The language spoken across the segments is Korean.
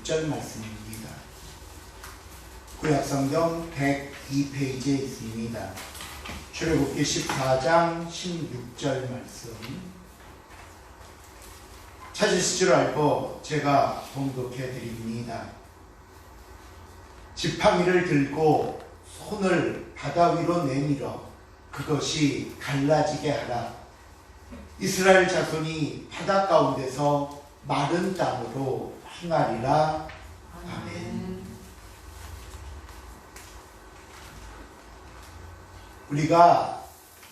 16절 말씀입니다. 구약성경 102페이지에 있습니다. 출애굽기 14장 16절 말씀. 찾으실 줄 알고 제가 봉독해 드립니다. 지팡이를 들고 손을 바다 위로 내밀어 그것이 갈라지게 하라. 이스라엘 자손이 바다 가운데서 마른 땅으로 행하리라. 아멘. 우리가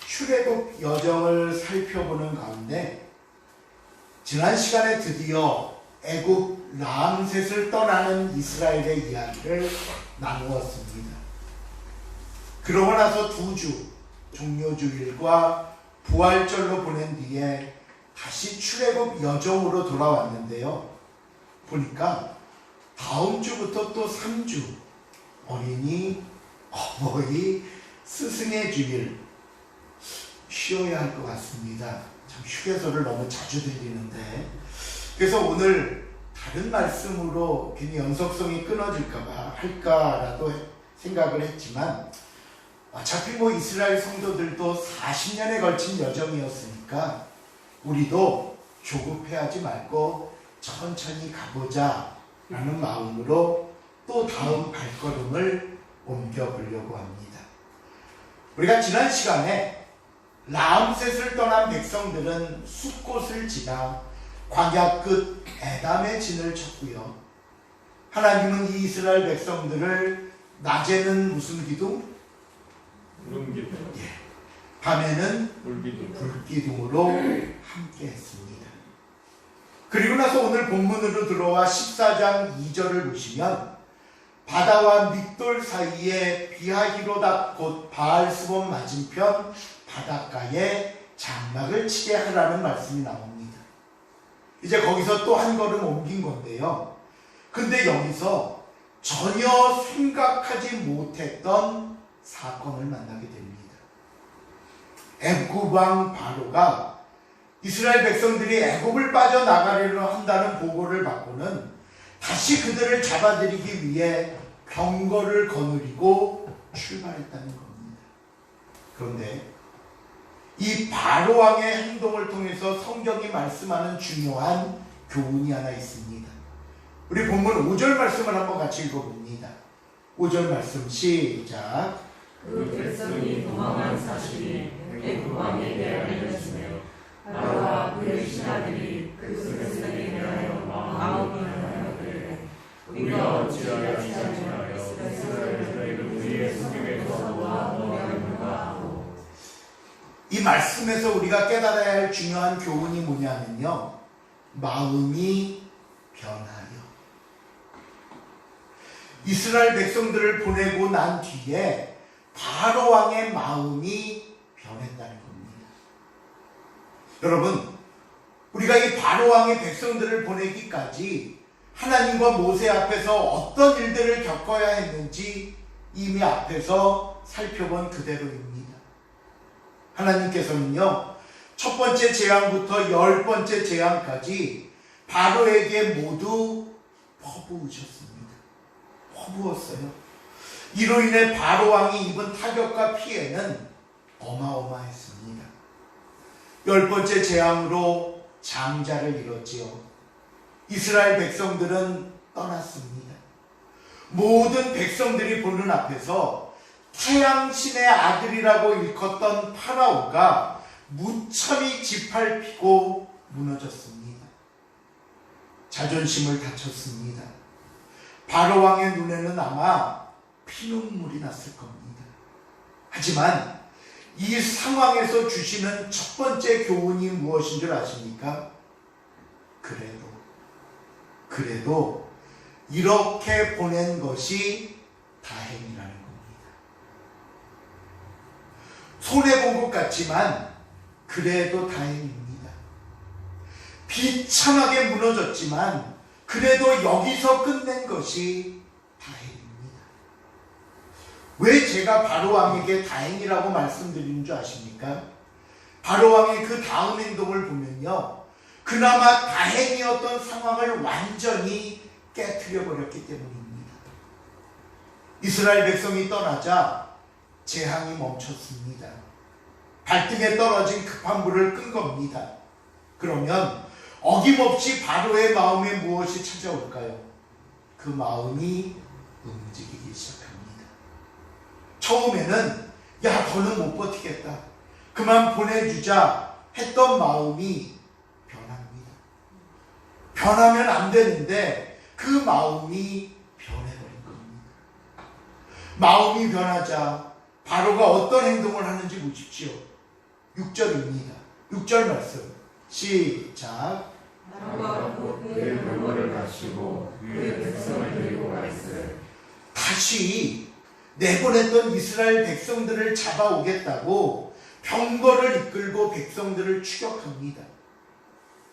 출애굽 여정을 살펴보는 가운데 지난 시간에 드디어 애굽 라암셋을 떠나는 이스라엘의 이야기를 나누었습니다. 그러고 나서 2주 종료주일과 부활절로 보낸 뒤에 다시 출애굽 여정으로 돌아왔는데요. 보니까 다음 주부터 또 3주 어린이, 어버이, 스승의 주일 쉬어야 할 것 같습니다. 참 휴게소를 너무 자주 들리는데, 그래서 오늘 다른 말씀으로 괜히 연속성이 끊어질까봐 할까라도 생각을 했지만, 어차피 이스라엘 성도들도 40년에 걸친 여정이었으니까 우리도 조급해하지 말고 천천히 가보자 라는 마음으로 또 다음 발걸음을 옮겨보려고 합니다. 우리가 지난 시간에 라암셋을 떠난 백성들은 숫곳을 지나 광야 끝 에담의 진을 쳤고요. 하나님은 이 이스라엘 백성들을 낮에는 무슨 기둥? 구름기둥. 밤에는 불기둥으로 함께 했습니다. 그리고 나서 오늘 본문으로 들어와 14장 2절을 보시면 바다와 믹돌 사이에 비하히로답 곧 바알스본 맞은편 바닷가에 장막을 치게 하라는 말씀이 나옵니다. 이제 거기서 또 한 걸음 옮긴 건데요. 근데 여기서 전혀 생각하지 못했던 사건을 만나게 됩니다. 애굽 왕 바로가 이스라엘 백성들이 애굽을 빠져나가려고 한다는 보고를 받고는 다시 그들을 잡아들이기 위해 병거를 거느리고 출발했다는 겁니다. 그런데 이 바로 왕의 행동을 통해서 성경이 말씀하는 중요한 교훈이 하나 있습니다. 우리 본문 5절 말씀을 한번 같이 읽어봅니다. 5절 말씀 시작. 그 백성이 도망한 사실이 애굽 왕에게 알려지며 바로와 그의 신하들이 그 백성에 대하여 마음이 변하여 우리가 어찌하여 지장하여 이스라엘을 우리의 속에서 놓아놓았는가 하고. 이 말씀에서 우리가 깨달아야 할 중요한 교훈이 뭐냐면요, 마음이 변하여. 이스라엘 백성들을 보내고 난 뒤에 바로 왕의 마음이 변했다는 겁니다. 여러분, 우리가 이 바로 왕의 백성들을 보내기까지 하나님과 모세 앞에서 어떤 일들을 겪어야 했는지 이미 앞에서 살펴본 그대로입니다. 하나님께서는요, 첫 번째 재앙부터 10번째 재앙까지 바로에게 모두 퍼부으셨습니다. 퍼부었어요. 이로 인해 바로 왕이 입은 타격과 피해는 어마어마했습니다. 10번째 재앙으로 장자를 잃었지요. 이스라엘 백성들은 떠났습니다. 모든 백성들이 보는 앞에서 태양신의 아들이라고 일컫던 파라오가 무참히 짓밟히고 무너졌습니다. 자존심을 다쳤습니다. 바로 왕의 눈에는 아마 피눈물이 났을 겁니다. 하지만 이 상황에서 주시는 첫 번째 교훈이 무엇인 줄 아십니까? 그래도 이렇게 보낸 것이 다행이라는 겁니다. 손해본 것 같지만 그래도 다행입니다. 비참하게 무너졌지만 그래도 여기서 끝낸 것이 다행입니다. 왜 제가 바로 왕에게 다행이라고 말씀드리는 줄 아십니까? 바로 왕의 그 다음 행동을 보면요, 그나마 다행이었던 상황을 완전히 깨트려 버렸기 때문입니다. 이스라엘 백성이 떠나자 재앙이 멈췄습니다. 발등에 떨어진 급한 불을 끈 겁니다. 그러면 어김없이 바로의 마음에 무엇이 찾아올까요? 그 마음이 움직이기 시작합니다. 처음에는 야, 더는 못 버티겠다, 그만 보내주자 했던 마음이 변합니다. 변하면 안 되는데 그 마음이 변해버린 겁니다. 마음이 변하자 바로가 어떤 행동을 하는지 보십시오. 6절입니다. 6절 말씀 시작. 바로가 곧 그의 병거를 마치고 그의 백성을 데리고 가있으되 다시 내보냈던 이스라엘 백성들을 잡아오겠다고 병거를 이끌고 백성들을 추격합니다.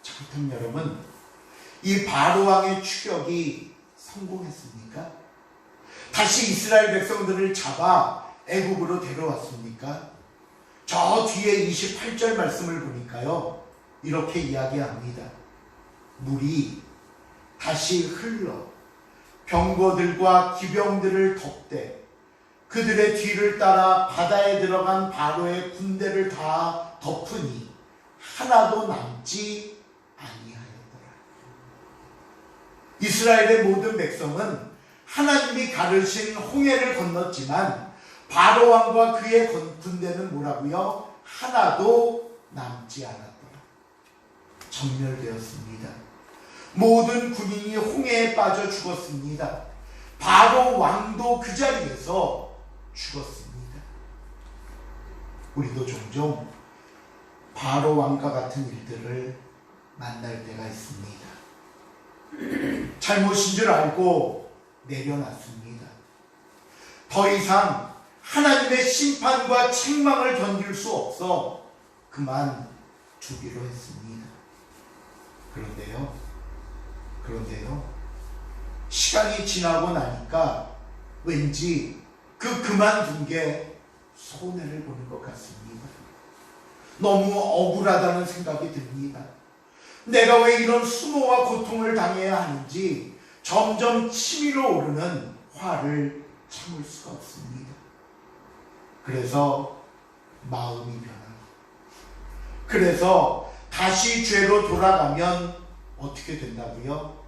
자, 그렇다면 여러분, 이 바로왕의 추격이 성공했습니까? 다시 이스라엘 백성들을 잡아 애국으로 데려왔습니까? 저 뒤에 28절 말씀을 보니까요, 이렇게 이야기합니다. 물이 다시 흘러 병거들과 기병들을 덮되 그들의 뒤를 따라 바다에 들어간 바로의 군대를 다 덮으니 하나도 남지 아니하였더라. 이스라엘의 모든 백성은 하나님이 가르신 홍해를 건넜지만 바로 왕과 그의 군대는 뭐라고요? 하나도 남지 않았더라. 전멸되었습니다. 모든 군인이 홍해에 빠져 죽었습니다. 바로 왕도 그 자리에서 죽었습니다. 우리도 종종 바로 왕과 같은 일들을 만날 때가 있습니다. 잘못인 줄 알고 내려놨습니다. 더 이상 하나님의 심판과 책망을 견딜 수 없어 그만 두기로 했습니다. 그런데요, 시간이 지나고 나니까 왠지 그만둔 게 손해를 보는 것 같습니다. 너무 억울하다는 생각이 듭니다. 내가 왜 이런 수모와 고통을 당해야 하는지 점점 치밀어 오르는 화를 참을 수가 없습니다. 그래서 마음이 변합니다. 그래서 다시 죄로 돌아가면 어떻게 된다고요?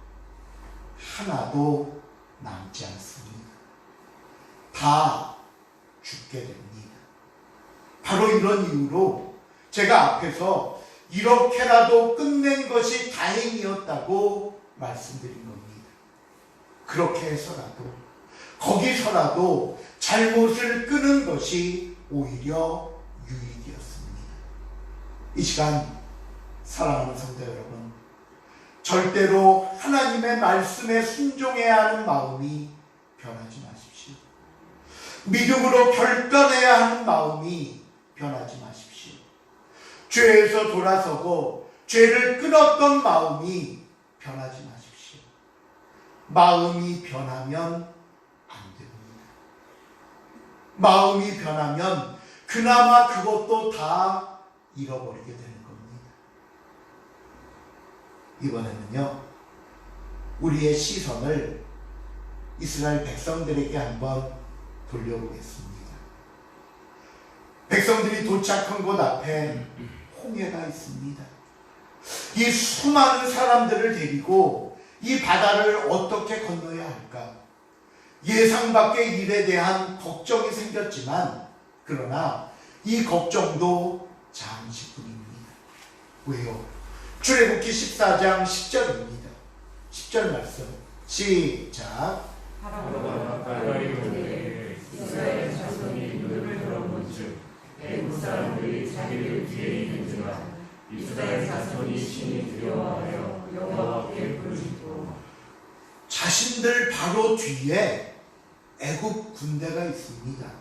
하나도 남지 않습니다. 다 죽게 됩니다. 바로 이런 이유로 제가 앞에서 이렇게라도 끝낸 것이 다행이었다고 말씀드린 겁니다. 그렇게 해서라도, 거기서라도 잘못을 끄는 것이 오히려 유익이었습니다. 이 시간 사랑하는 성도 여러분, 절대로 하나님의 말씀에 순종해야 하는 마음이 변하지 마십시오. 믿음으로 결단해야 하는 마음이 변하지 마십시오. 죄에서 돌아서고 죄를 끊었던 마음이 변하지 마십시오. 마음이 변하면 안 됩니다. 마음이 변하면 그나마 그것도 다 잃어버리게 되는 겁니다. 이번에는요, 우리의 시선을 이스라엘 백성들에게 한번 돌려보겠습니다. 백성들이 도착한 곳 앞에 홍해가 있습니다. 이 수많은 사람들을 데리고 이 바다를 어떻게 건너야 할까? 예상 밖의 일에 대한 걱정이 생겼지만, 그러나 이 걱정도 잠시뿐입니다. 왜요? 출애굽기 14장 10절입니다. 10절 말씀 시작. 바로가 가까이 오되 이스라엘 자손이 무릎을 들어본즉 애국 사람들이 자기들 뒤에 있는지라 이스라엘 자손이 심히 두려워하여 여호와께 부르짖고 자신들 바로 뒤에 애굽 군대가 있습니다.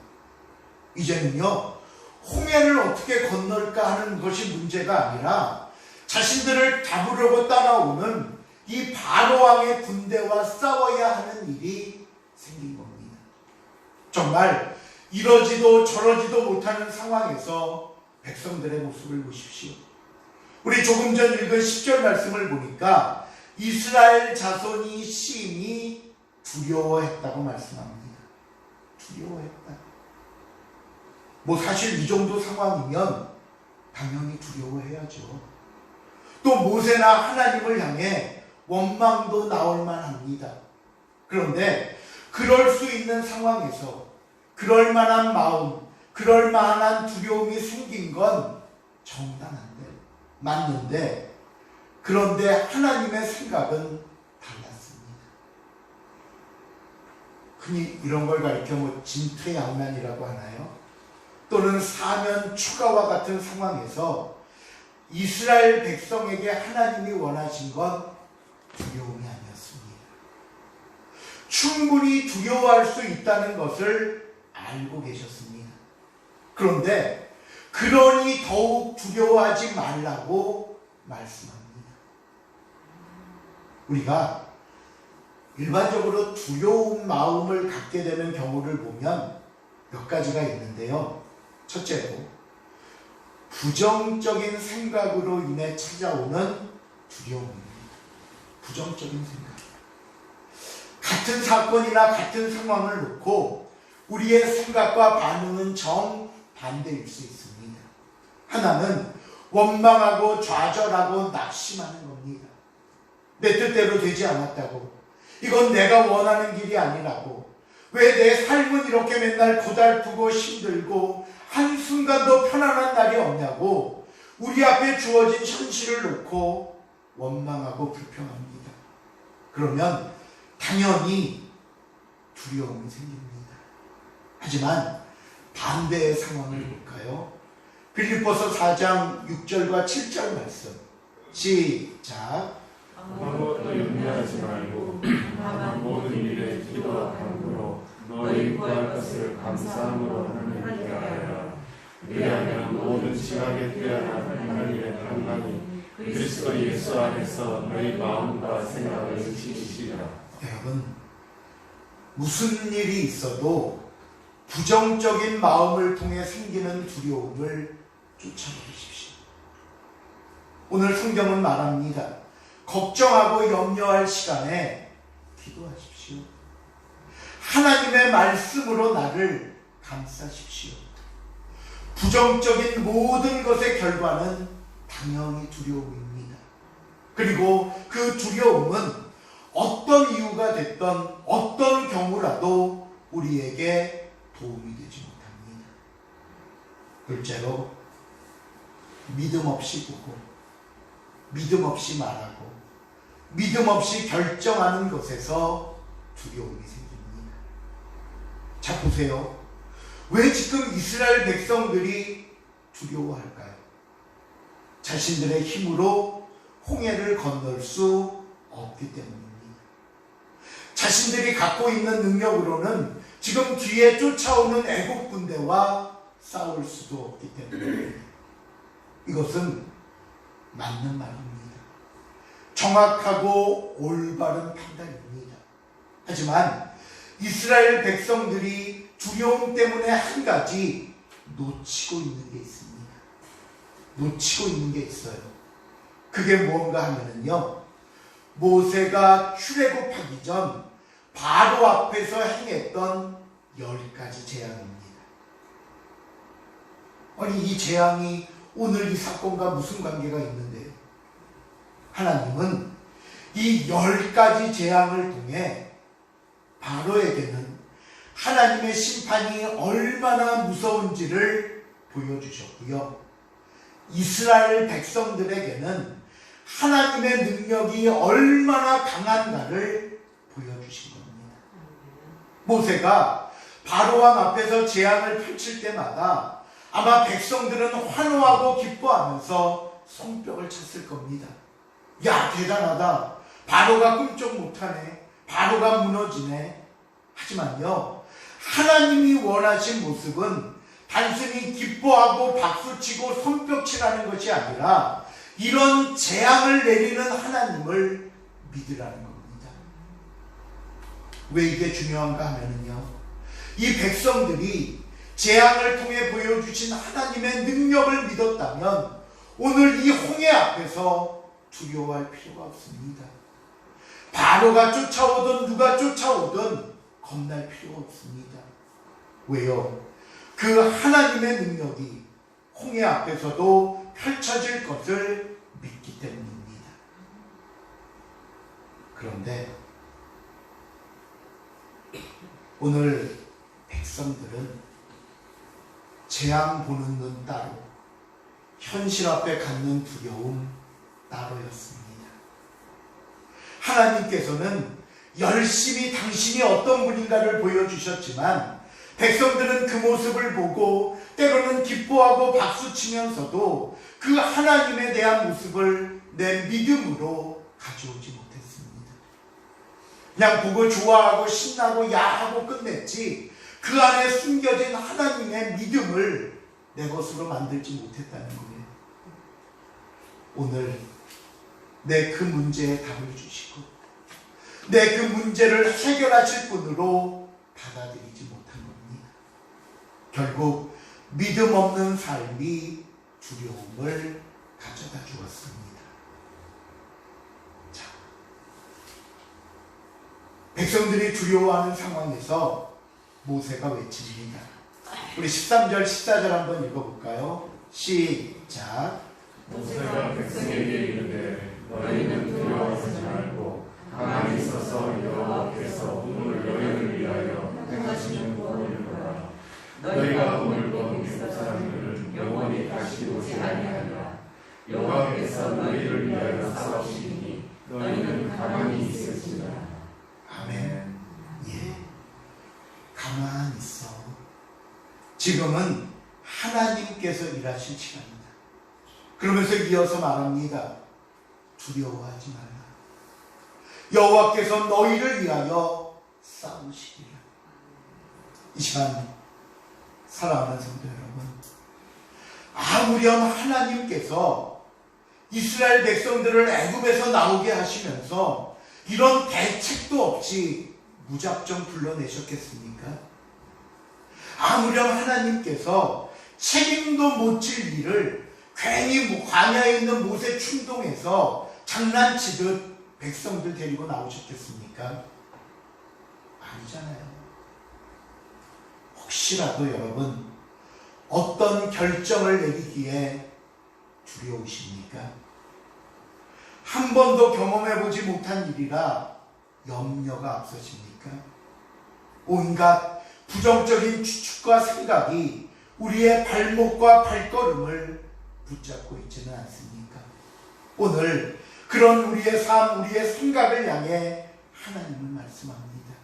이제는요, 홍해를 어떻게 건널까 하는 것이 문제가 아니라 자신들을 잡으려고 따라오는 이 바로왕의 군대와 싸워야 하는 일이 생긴 겁니다. 정말 이러지도 저러지도 못하는 상황에서 백성들의 모습을 보십시오. 우리 조금 전 읽은 10절 말씀을 보니까 이스라엘 자손이 심히 두려워했다고 말씀합니다. 두려워했다. 뭐 사실 이 정도 상황이면 당연히 두려워해야죠. 또 모세나 하나님을 향해 원망도 나올 만합니다. 그런데 그럴 수 있는 상황에서 그럴 만한 마음, 그럴 만한 두려움이 생긴 건 정당한데, 맞는데, 그런데 하나님의 생각은 달랐습니다. 흔히 이런 걸 가리켜 뭐 진퇴양난이라고 하나요? 또는 사면 추가와 같은 상황에서 이스라엘 백성에게 하나님이 원하신 건 두려움이 아니었습니다. 충분히 두려워할 수 있다는 것을 알고 계셨습니다. 그런데 그러니 더욱 두려워하지 말라고 말씀합니다. 우리가 일반적으로 두려운 마음을 갖게 되는 경우를 보면 몇 가지가 있는데요. 첫째로 부정적인 생각으로 인해 찾아오는 두려움입니다. 부정적인 생각. 같은 사건이나 같은 상황을 놓고 우리의 생각과 반응은 정반대일 수 있습니다. 하나는 원망하고 좌절하고 낙심하는 겁니다. 내 뜻대로 되지 않았다고, 이건 내가 원하는 길이 아니라고, 왜 내 삶은 이렇게 맨날 고달프고 힘들고 한순간도 편안한 날이 없냐고 우리 앞에 주어진 현실을 놓고 원망하고 불평합니다. 그러면 당연히 두려움이 생깁니다. 하지만 반대의 상황을 볼까요? 빌립보서 4장 6절과 7절 말씀 시작. 아무것도 염려하지 말고 다만 모든 일에 기도와 간구로 너희 구할 것을 감사함으로 하나님께 하라. 왜냐하면 모든 지각에 뛰어난 하나님의 평강이 그리스도 예수 안에서 너희 마음과 생각을 지키시리라. 여러분, 무슨 일이 있어도 부정적인 마음을 통해 생기는 두려움을 쫓아버리십시오. 오늘 성경은 말합니다. 걱정하고 염려할 시간에 기도하십시오. 하나님의 말씀으로 나를 감싸십시오. 부정적인 모든 것의 결과는 당연히 두려움입니다. 그리고 그 두려움은 어떤 이유가 됐던 어떤 경우라도 우리에게 도움이 되지 못합니다. 둘째로 믿음 없이 보고 믿음 없이 말하고 믿음 없이 결정하는 것에서 두려움이 생깁니다. 자, 보세요. 왜 지금 이스라엘 백성들이 두려워할까요? 자신들의 힘으로 홍해를 건널 수 없기 때문입니다. 자신들이 갖고 있는 능력으로는 지금 뒤에 쫓아오는 애국 군대와 싸울 수도 없기 때문입니다. 이것은 맞는 말입니다. 정확하고 올바른 판단입니다. 하지만 이스라엘 백성들이 두려움 때문에 한 가지 놓치고 있는 게 있습니다. 놓치고 있는 게 있어요. 그게 뭔가 하면은요, 모세가 출애굽하기 전 바로 앞에서 행했던 10가지 재앙입니다. 아니, 이 재앙이 오늘 이 사건과 무슨 관계가 있는데요? 하나님은 이 10가지 재앙을 통해 바로에게는 하나님의 심판이 얼마나 무서운지를 보여주셨고요. 이스라엘 백성들에게는 하나님의 능력이 얼마나 강한가를 보여주신 겁니다. 모세가 바로왕 앞에서 재앙을 펼칠 때마다 아마 백성들은 환호하고 기뻐하면서 손뼉을 쳤을 겁니다. 야, 대단하다. 바로가 꿈쩍 못하네. 바로가 무너지네. 하지만요, 하나님이 원하신 모습은 단순히 기뻐하고 박수치고 손뼉치라는 것이 아니라 이런 재앙을 내리는 하나님을 믿으라는 겁니다. 왜 이게 중요한가 하면요, 이 백성들이 재앙을 통해 보여주신 하나님의 능력을 믿었다면 오늘 이 홍해 앞에서 두려워할 필요가 없습니다. 바로가 쫓아오든 누가 쫓아오든 겁날 필요가 없습니다. 왜요? 그 하나님의 능력이 홍해 앞에서도 펼쳐질 것을 믿기 때문입니다. 그런데 오늘 백성들은 재앙 보는 눈 따로, 현실 앞에 갖는 두려움 따로였습니다. 하나님께서는 열심히 당신이 어떤 분인가를 보여주셨지만 백성들은 그 모습을 보고 때로는 기뻐하고 박수치면서도 그 하나님에 대한 모습을 내 믿음으로 가져오지 못했습니다. 그냥 보고 좋아하고 신나고 야하고 끝냈지 그 안에 숨겨진 하나님의 믿음을 내 것으로 만들지 못했다는 거예요. 오늘 내 그 문제에 답을 주시고 내 그 문제를 해결하실 분으로 받아들이지 못한 겁니다. 결국 믿음 없는 삶이 두려움을 가져다 주었습니다. 자, 백성들이 두려워하는 상황에서 모세가 외칩니다. 우리 13절 14절 한번 읽어볼까요? 시작. 모세가 백성에게 이르되 너희는 두려워하지 말고 가만히 서서 여호와께서 오늘 너희를 위하여 행하시는 복을 보라. 너희가 오늘 본 이스라엘 사람들을 영원히 다시 오지 아니하리라. 여호와께서 너희를 위하여 싸우시니 너희는 가만히 있을지라. 아멘. 예, 가만히 있어. 지금은 하나님께서 일하실 시간입니다. 그러면서 이어서 말합니다. 두려워하지 말라. 여호와께서 너희를 위하여 싸우시리라. 이 시간 사랑하는 성도 여러분, 아무렴 하나님께서 이스라엘 백성들을 애굽에서 나오게 하시면서 이런 대책도 없이 무작정 불러내셨겠습니까? 아무렴 하나님께서 책임도 못 질 일을 괜히 광야에 있는 모세 충동해서 장난치듯 백성들 데리고 나오셨겠습니까? 아니잖아요. 혹시라도 여러분 어떤 결정을 내리기에 두려우십니까? 한 번도 경험해보지 못한 일이라 염려가 앞서십니까? 온갖 부정적인 추측과 생각이 우리의 발목과 발걸음을 붙잡고 있지는 않습니까? 오늘 그런 우리의 삶, 우리의 생각을 향해 하나님을 말씀합니다.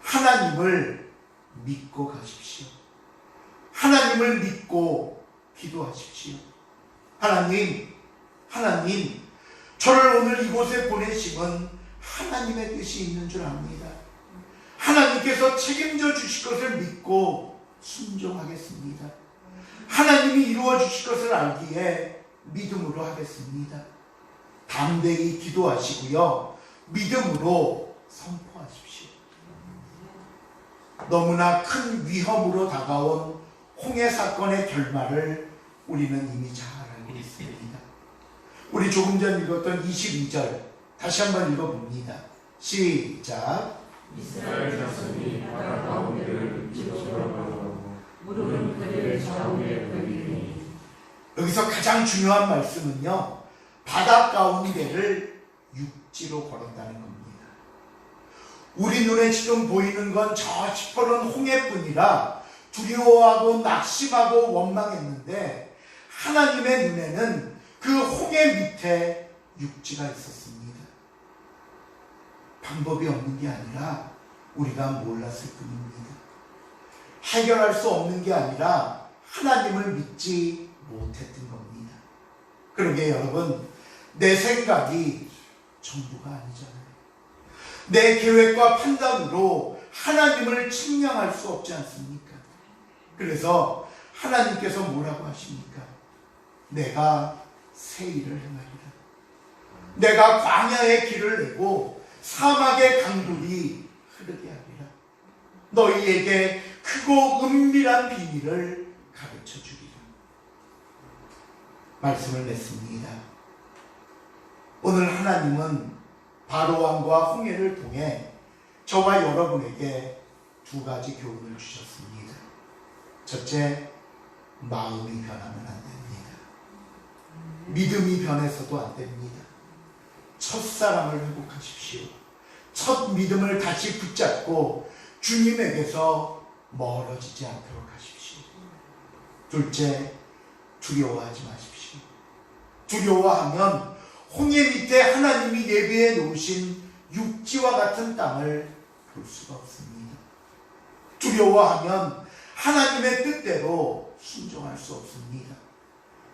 하나님을 믿고 가십시오. 하나님을 믿고 기도하십시오. 하나님, 저를 오늘 이곳에 보내심은 하나님의 뜻이 있는 줄 압니다. 하나님께서 책임져 주실 것을 믿고 순종하겠습니다. 하나님이 이루어 주실 것을 알기에 믿음으로 하겠습니다. 담대히 기도하시고요. 믿음으로 선포하십시오. 너무나 큰 위험으로 다가온 홍해 사건의 결말을 우리는 이미 잘 알고 있습니다. 우리 조금 전 읽었던 22절 다시 한번 읽어봅니다. 시작. 이스라엘 자손이 바다 가운데를 뒤돌아가고 물은 그들 좌우에 걸리니. 여기서 가장 중요한 말씀은요, 바다 가운데를 육지로 걸었다는 겁니다. 우리 눈에 지금 보이는 건 저 시퍼런 홍해뿐이라 두려워하고 낙심하고 원망했는데 하나님의 눈에는 그 홍해 밑에 육지가 있었습니다. 방법이 없는 게 아니라 우리가 몰랐을 뿐입니다. 해결할 수 없는 게 아니라 하나님을 믿지 못했던 겁니다. 그러게 여러분, 내 생각이 전부가 아니잖아요. 내 계획과 판단으로 하나님을 측량할 수 없지 않습니까? 그래서 하나님께서 뭐라고 하십니까? 내가 새 일을 행하리라. 내가 광야의 길을 내고 사막의 강물이 흐르게 하리라. 너희에게 크고 은밀한 비밀을 가르쳐 주리라. 말씀을 냈습니다. 오늘 하나님은 바로왕과 홍해를 통해 저와 여러분에게 두 가지 교훈을 주셨습니다. 첫째, 마음이 변하면 안 됩니다. 믿음이 변해서도 안 됩니다. 첫사랑을 회복하십시오. 첫 믿음을 다시 붙잡고 주님에게서 멀어지지 않도록 하십시오. 둘째, 두려워하지 마십시오. 두려워하면 홍해 밑에 하나님이 예비해 놓으신 육지와 같은 땅을 볼 수가 없습니다. 두려워하면 하나님의 뜻대로 순종할 수 없습니다.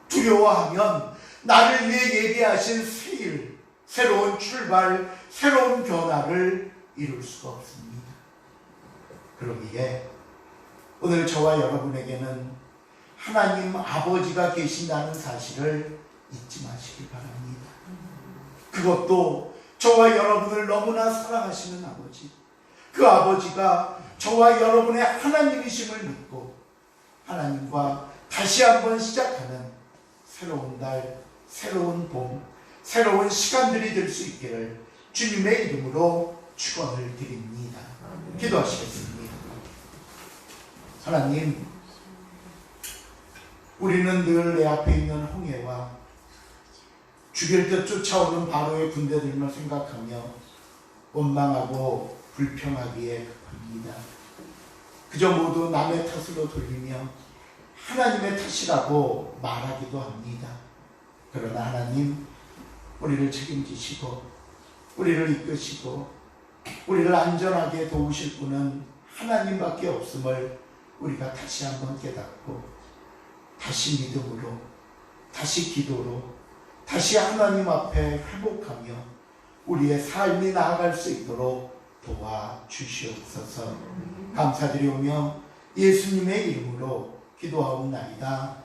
두려워하면 나를 위해 예비하신 새 일, 새로운 출발, 새로운 변화를 이룰 수가 없습니다. 그러기에 오늘 저와 여러분에게는 하나님 아버지가 계신다는 사실을 잊지 마시길 바랍니다. 그것도 저와 여러분을 너무나 사랑하시는 아버지, 그 아버지가 저와 여러분의 하나님이심을 믿고 하나님과 다시 한번 시작하는 새로운 날, 새로운 봄, 새로운 시간들이 될 수 있기를 주님의 이름으로 축원을 드립니다. 기도하시겠습니다. 하나님, 우리는 늘 내 앞에 있는 홍해와 죽일 듯 쫓아오는 바로의 군대들만 생각하며 원망하고 불평하기에 급합니다. 그저 모두 남의 탓으로 돌리며 하나님의 탓이라고 말하기도 합니다. 그러나 하나님, 우리를 책임지시고 우리를 이끄시고 우리를 안전하게 도우실 분은 하나님밖에 없음을 우리가 다시 한번 깨닫고 다시 믿음으로, 다시 기도로, 다시 하나님 앞에 회복하며 우리의 삶이 나아갈 수 있도록 도와주시옵소서. 감사드리오며 예수님의 이름으로 기도하옵나이다.